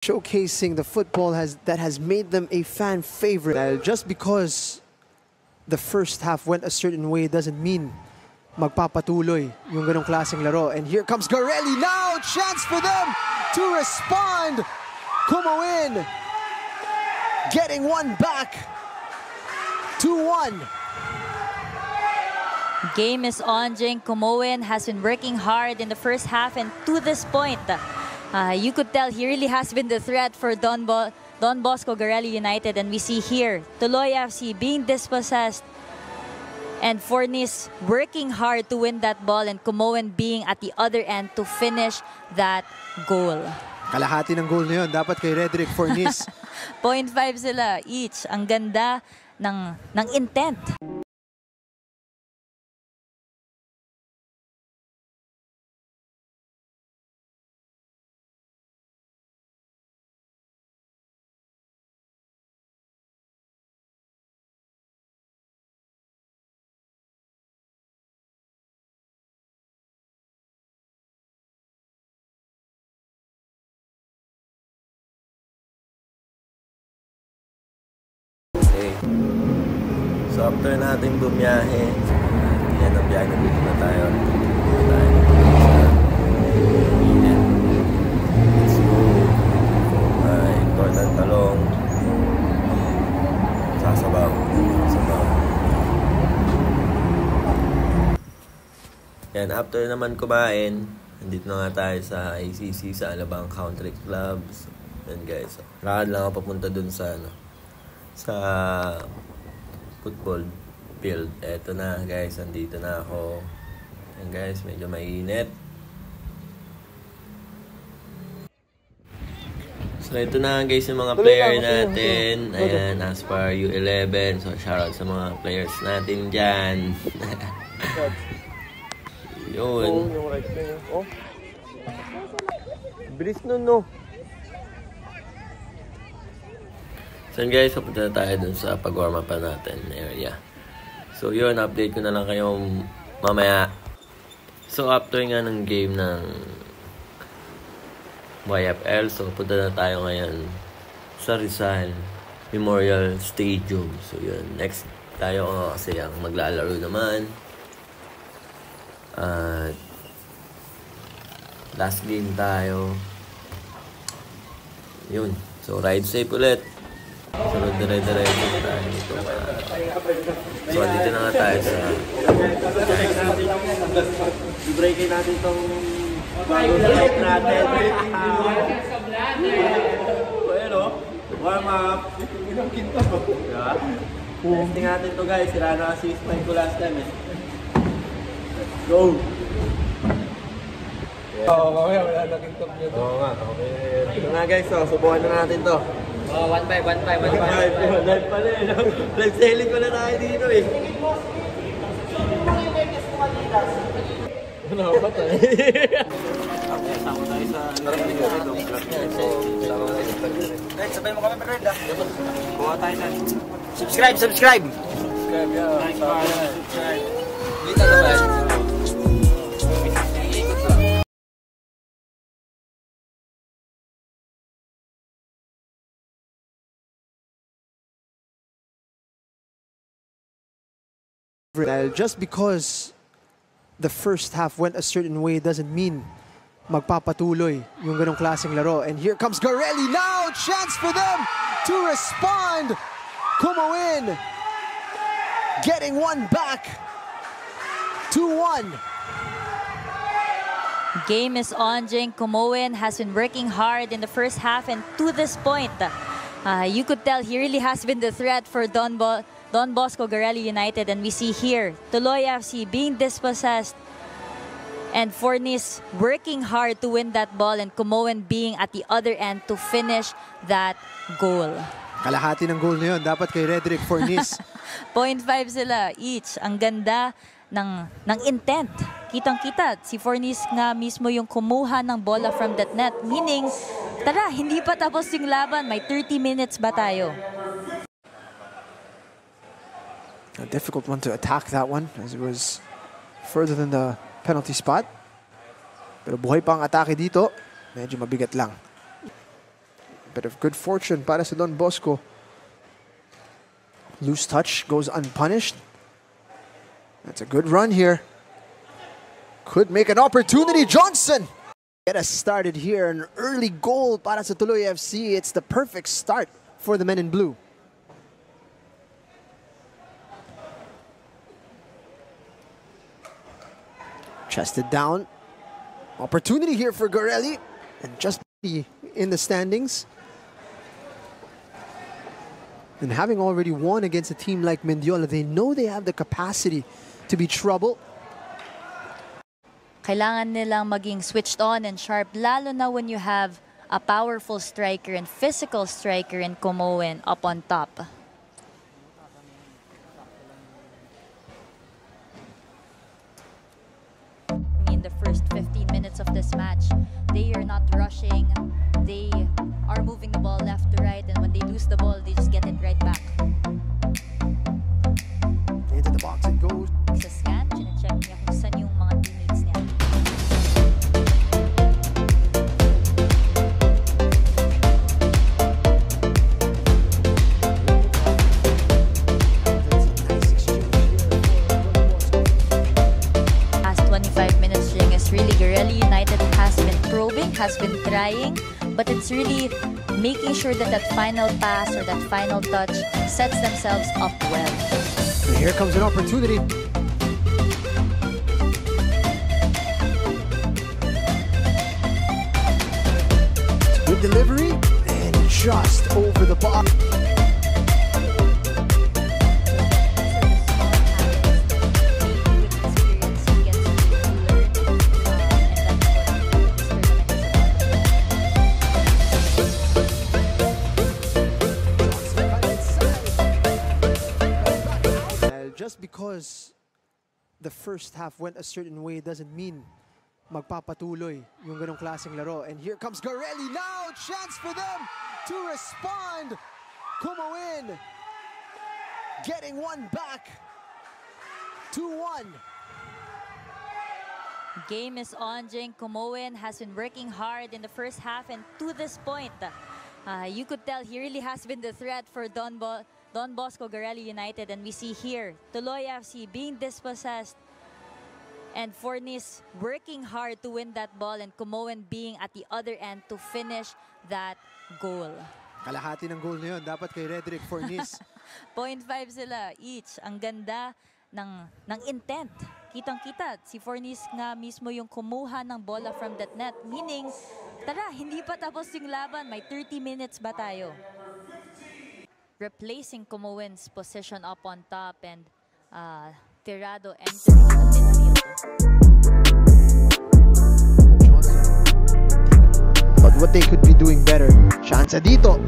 showcasing the football that has made them a fan favorite. Just because the first half went a certain way doesn't mean magpapatuloy yung ganong klaseng laro. And here comes Garelli now, chance for them to respond. Kumawin getting one back. 2-1. Game is on. Jeng Kumawin has been working hard in the first half, and to this point, you could tell he really has been the threat for Don Bosco Garelli United. And we see here Tuloy FC being dispossessed and Fornis working hard to win that ball, and Kumawin being at the other end to finish that goal. Kalahati ng goal na yun, dapat kay Redrick Fornis. 0.5 sila each. Ang ganda ng intent. So after natin bumiyahe, yan ang biyahe, nandito na tayo. Let's go. Important talong. Sasabaw. Yan, after naman kumain, nandito na nga tayo sa ACC, sa Alabang Country Club. Yan guys, lakad lang ako papunta dun sa football field. Eto na guys, andito na ako. Ayan guys, medyo mainit. So ito na guys yung mga player natin. Ayan, as per U11. So shoutout sa mga players natin dyan. Yun. Bilis nun, no? So guys, papunta na tayo dun sa pag-warm up natin area. So yun, update ko na lang kayo mamaya. So after nga ng game ng YFL, so punta na tayo ngayon sa Rizal Memorial Stadium. So yun, next tayo kasi ang maglalaro naman. At last game tayo. Yun, so ride safe ulit. Sunod dire-diretso tayo dito. So, dito na nga tayo sa i-breakin natin itong bago na light natin. So, ayan o. Warm up. Ilang kinto ba? Diba? Testing natin ito guys. Sira na assist time ko last time eh. Let's go! Oo, mamaya wala na kinto nyo. Oo nga, okay. Ito nga guys, subukan na natin to. Oh, 1-5 pala eh. Nag-selling ko na tayo dito eh. Ano ba tayo? Sama tayo sa... Red, sabay mo kami Red ah. Kuha tayo na. Subscribe! Subscribe, yeah. Subscribe. Dito naman. Just because the first half went a certain way doesn't mean magpapatuloy yung ganong klaseng laro. And here comes Garelli now, chance for them to respond. Kumawin getting one back. 2-1. Game is on. Jeng Kumawin has been working hard in the first half, and to this point, you could tell he really has been the threat for Don Bosco Garelli United. And we see here Tuloy FC being dispossessed and Fornis working hard to win that ball, and Kumawin being at the other end to finish that goal. Kalahati ng goal na yun, dapat kay Redrick Fornis. 0.5 sila each. Ang ganda ng intent. Kitang-kita, si Fornis nga mismo yung kumuha ng bola from that net. Meaning, tara, hindi pa tapos yung laban. May 30 minutes ba tayo? A difficult one to attack, that one, as it was further than the penalty spot. Pero buhay pa ang atake dito. Medyo mabigat lang. Bit of good fortune para sa Don Bosco. Loose touch goes unpunished. That's a good run here. Could make an opportunity. Johnson! Get us started here. An early goal para sa Tuloy FC. It's the perfect start for the men in blue. Chested down. Opportunity here for Garelli. And just in the standings. And having already won against a team like Mendiola, they know they have the capacity to be trouble. Kailangan nilang maging switched on and sharp, lalo na when you have a powerful striker and physical striker in Comoen up on top. In the first 15 minutes of this match, they are not rushing. They are moving the ball left to right, and when they lose the ball, they just get it right back. Into the box it goes. Sa scan, chine-check niya kung saan yung mga teammates niya. Past 25 minutes, really Garelli United has been probing, has been trying, but it's really making sure that that final pass or that final touch sets themselves up well. And here comes an opportunity. Good delivery and just over the bar. Just because the first half went a certain way doesn't mean magpapatuloy yung ganong klaseng laro. And here comes Garelli now. Chance for them to respond. Comoen getting one back. 2-1. Game is on, Jing. Comoen has been working hard in the first half, and to this point, you could tell he really has been the threat for Don Bosco Garelli United, and we see here Tuloy FC being dispossessed and Fornis working hard to win that ball, and Comoen being at the other end to finish that goal. Kalahati ng goal na yun, dapat kay Redrick Fornis. 0.5 sila each. Ang ganda ng intent. Kitang-kita, si Fornis nga mismo yung kumuha ng bola from that net. Meaning, tara, hindi pa tapos yung laban. May 30 minutes ba tayo? Replacing Comoen's position up on top, and Tirado entering the midfield. But what they could be doing better. Chance dito.